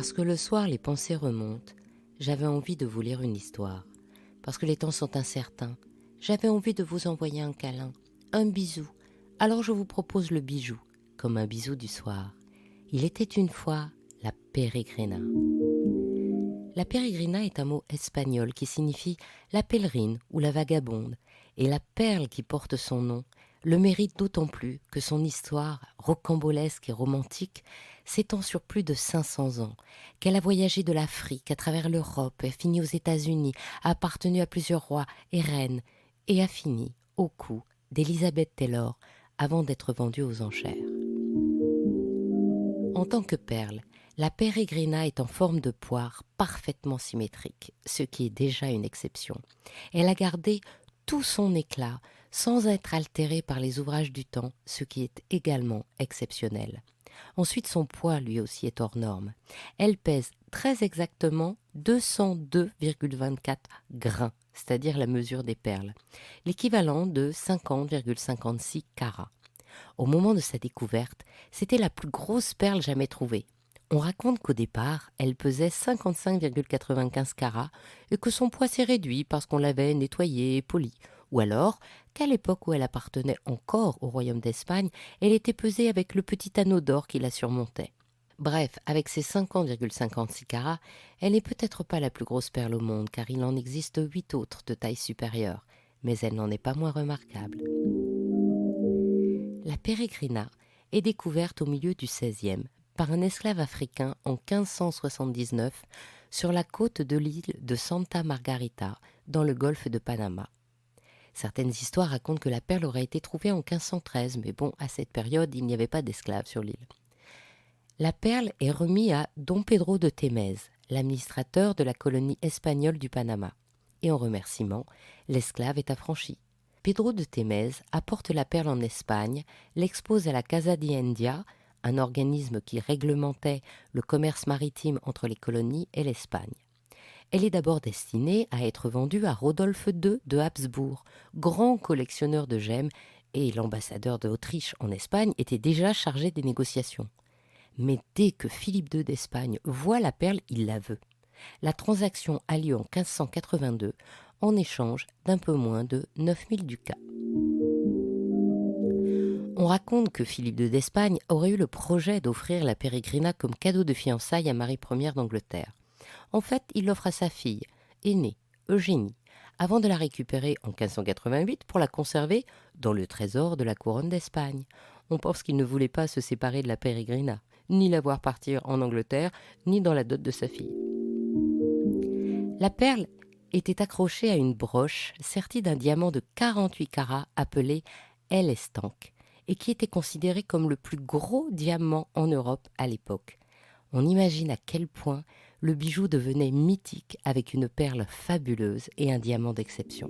Parce que le soir les pensées remontent, j'avais envie de vous lire une histoire. Parce que les temps sont incertains, j'avais envie de vous envoyer un câlin, un bisou. Alors je vous propose le bijou, comme un bisou du soir. Il était une fois la peregrina. La peregrina est un mot espagnol qui signifie la pèlerine ou la vagabonde, et la perle qui porte son nom le mérite d'autant plus que son histoire, rocambolesque et romantique, s'étend sur plus de 500 ans, qu'elle a voyagé de l'Afrique à travers l'Europe, a fini aux États-Unis, a appartenu à plusieurs rois et reines, et a fini au cou d'Elizabeth Taylor avant d'être vendue aux enchères. En tant que perle, la peregrina est en forme de poire parfaitement symétrique, ce qui est déjà une exception. Elle a gardé tout son éclat sans être altérée par les ouvrages du temps, ce qui est également exceptionnel. Ensuite, son poids lui aussi est hors norme. Elle pèse très exactement 202,24 grains, c'est-à-dire la mesure des perles, l'équivalent de 50,56 carats. Au moment de sa découverte, c'était la plus grosse perle jamais trouvée. On raconte qu'au départ, elle pesait 55,95 carats et que son poids s'est réduit parce qu'on l'avait nettoyée et polie. Ou alors qu'à l'époque où elle appartenait encore au royaume d'Espagne, elle était pesée avec le petit anneau d'or qui la surmontait. Bref, avec ses 50,56 carats, elle n'est peut-être pas la plus grosse perle au monde car il en existe 8 autres de taille supérieure, mais elle n'en est pas moins remarquable. La peregrina est découverte au milieu du XVIe par un esclave africain en 1579 sur la côte de l'île de Santa Margarita dans le golfe de Panama. Certaines histoires racontent que la perle aurait été trouvée en 1513, mais bon, à cette période, il n'y avait pas d'esclaves sur l'île. La perle est remise à Don Pedro de Témez, l'administrateur de la colonie espagnole du Panama. Et en remerciement, l'esclave est affranchi. Pedro de Témez apporte la perle en Espagne, l'expose à la Casa de India, un organisme qui réglementait le commerce maritime entre les colonies et l'Espagne. Elle est d'abord destinée à être vendue à Rodolphe II de Habsbourg, grand collectionneur de gemmes, et l'ambassadeur d'Autriche en Espagne était déjà chargé des négociations. Mais dès que Philippe II d'Espagne voit la perle, il la veut. La transaction a lieu en 1582 en échange d'un peu moins de 9000 ducats. On raconte que Philippe II d'Espagne aurait eu le projet d'offrir la peregrina comme cadeau de fiançailles à Marie Ier d'Angleterre. En fait, il l'offre à sa fille, aînée, Eugénie, avant de la récupérer en 1588 pour la conserver dans le trésor de la couronne d'Espagne. On pense qu'il ne voulait pas se séparer de la peregrina, ni la voir partir en Angleterre, ni dans la dot de sa fille. La perle était accrochée à une broche sertie d'un diamant de 48 carats appelé El Estanque et qui était considéré comme le plus gros diamant en Europe à l'époque. On imagine à quel point le bijou devenait mythique avec une perle fabuleuse et un diamant d'exception.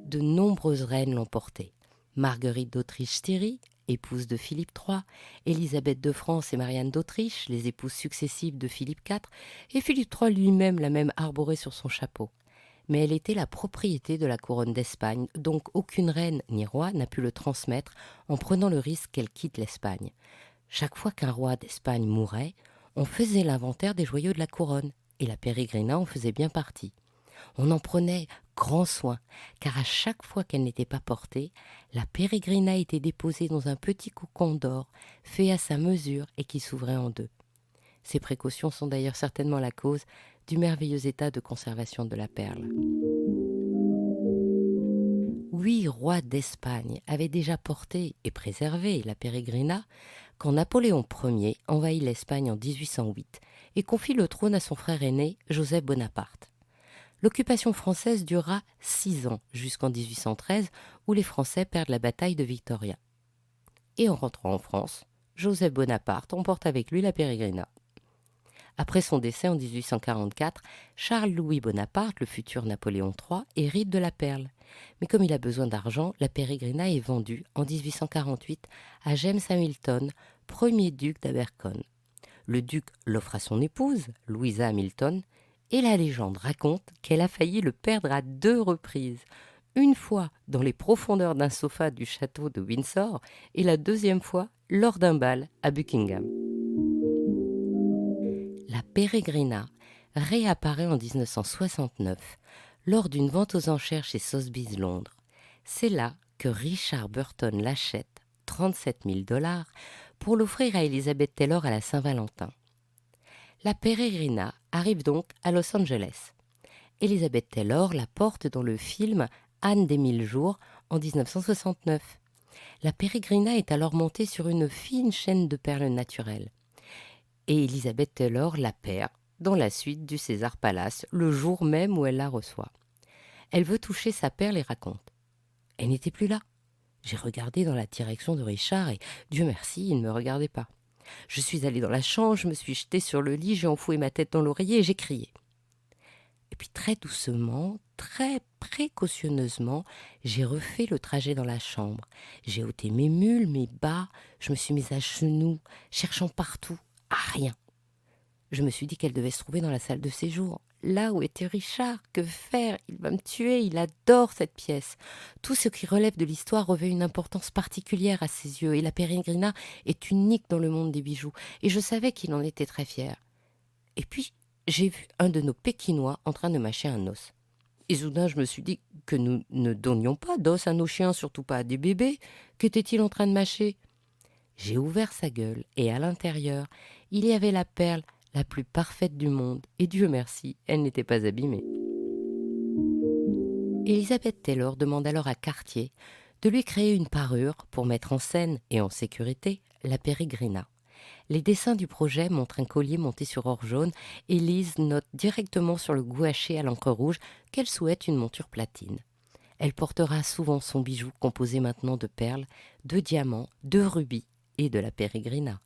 De nombreuses reines l'ont porté. Marguerite d'Autriche-Styrie, épouse de Philippe III, Élisabeth de France et Marianne d'Autriche, les épouses successives de Philippe IV, et Philippe III lui-même l'a même arborée sur son chapeau. Mais elle était la propriété de la couronne d'Espagne, donc aucune reine ni roi n'a pu le transmettre en prenant le risque qu'elle quitte l'Espagne. Chaque fois qu'un roi d'Espagne mourait, on faisait l'inventaire des joyaux de la couronne, et la peregrina en faisait bien partie. On en prenait grand soin, car à chaque fois qu'elle n'était pas portée, la peregrina était déposée dans un petit cocon d'or, fait à sa mesure et qui s'ouvrait en deux. Ces précautions sont d'ailleurs certainement la cause du merveilleux état de conservation de la perle. 8 rois d'Espagne avaient déjà porté et préservé la peregrina quand Napoléon Ier envahit l'Espagne en 1808 et confie le trône à son frère aîné, Joseph Bonaparte. L'occupation française dura 6 ans, jusqu'en 1813, où les Français perdent la bataille de Victoria. Et en rentrant en France, Joseph Bonaparte emporte avec lui la peregrina. Après son décès en 1844, Charles-Louis Bonaparte, le futur Napoléon III, hérite de la perle. Mais comme il a besoin d'argent, la peregrina est vendue en 1848 à James Hamilton, premier duc d'Abercorn. Le duc l'offre à son épouse, Louisa Hamilton, et la légende raconte qu'elle a failli le perdre à 2 reprises. Une fois dans les profondeurs d'un sofa du château de Windsor et la deuxième fois lors d'un bal à Buckingham. la Peregrina réapparaît en 1969 lors d'une vente aux enchères chez Sotheby's Londres. C'est là que Richard Burton l'achète 37 000 $ pour l'offrir à Elizabeth Taylor à la Saint-Valentin. La Peregrina arrive donc à Los Angeles. Elizabeth Taylor la porte dans le film Anne des 1000 jours en 1969. La Peregrina est alors montée sur une fine chaîne de perles naturelles. Et Elizabeth Taylor la perd dans la suite du César Palace, le jour même où elle la reçoit. Elle veut toucher sa perle et raconte. Elle n'était plus là. J'ai regardé dans la direction de Richard et, Dieu merci, il ne me regardait pas. Je suis allée dans la chambre, je me suis jetée sur le lit, j'ai enfoui ma tête dans l'oreiller et j'ai crié. Et puis très doucement, très précautionneusement, j'ai refait le trajet dans la chambre. J'ai ôté mes mules, mes bas, je me suis mise à genoux, cherchant partout, à rien. Je me suis dit qu'elle devait se trouver dans la salle de séjour, là où était Richard. Que faire? Il va me tuer, il adore cette pièce. Tout ce qui relève de l'histoire revêt une importance particulière à ses yeux, et la Peregrina est unique dans le monde des bijoux, et je savais qu'il en était très fier. Et puis, j'ai vu un de nos Pékinois en train de mâcher un os. Et soudain, je me suis dit que nous ne donnions pas d'os à nos chiens, surtout pas à des bébés. Qu'était-il en train de mâcher? J'ai ouvert sa gueule, et à l'intérieur, il y avait la perle la plus parfaite du monde, et Dieu merci, elle n'était pas abîmée. Elizabeth Taylor demande alors à Cartier de lui créer une parure pour mettre en scène et en sécurité la Peregrina. Les dessins du projet montrent un collier monté sur or jaune et Liz note directement sur le gouaché à l'encre rouge qu'elle souhaite une monture platine. Elle portera souvent son bijou composé maintenant de perles, de diamants, de rubis et de la Peregrina.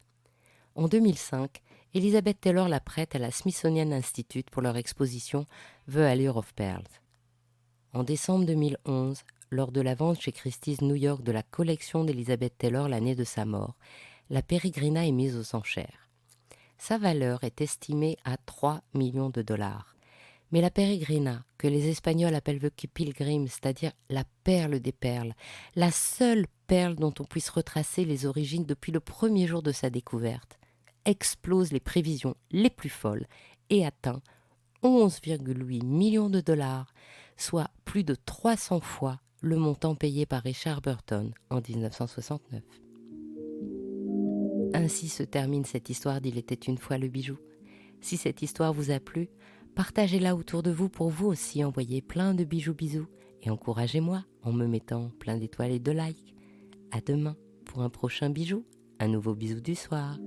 En 2005, Elizabeth Taylor la prête à la Smithsonian Institute pour leur exposition The Allure of Pearls. En décembre 2011, lors de la vente chez Christie's New York de la collection d'Elizabeth Taylor l'année de sa mort, la Peregrina est mise aux enchères. Sa valeur est estimée à 3 millions de dollars. Mais la Peregrina, que les Espagnols appellent the pilgrim, c'est-à-dire la perle des perles, la seule perle dont on puisse retracer les origines depuis le premier jour de sa découverte, explose les prévisions les plus folles et atteint 11,8 millions de dollars, soit plus de 300 fois le montant payé par Richard Burton en 1969. Ainsi se termine cette histoire d'Il était une fois le bijou. Si cette histoire vous a plu, partagez-la autour de vous pour vous aussi envoyer plein de bijoux bisous et encouragez-moi en me mettant plein d'étoiles et de likes. À demain pour un prochain bijou, un nouveau bisou du soir.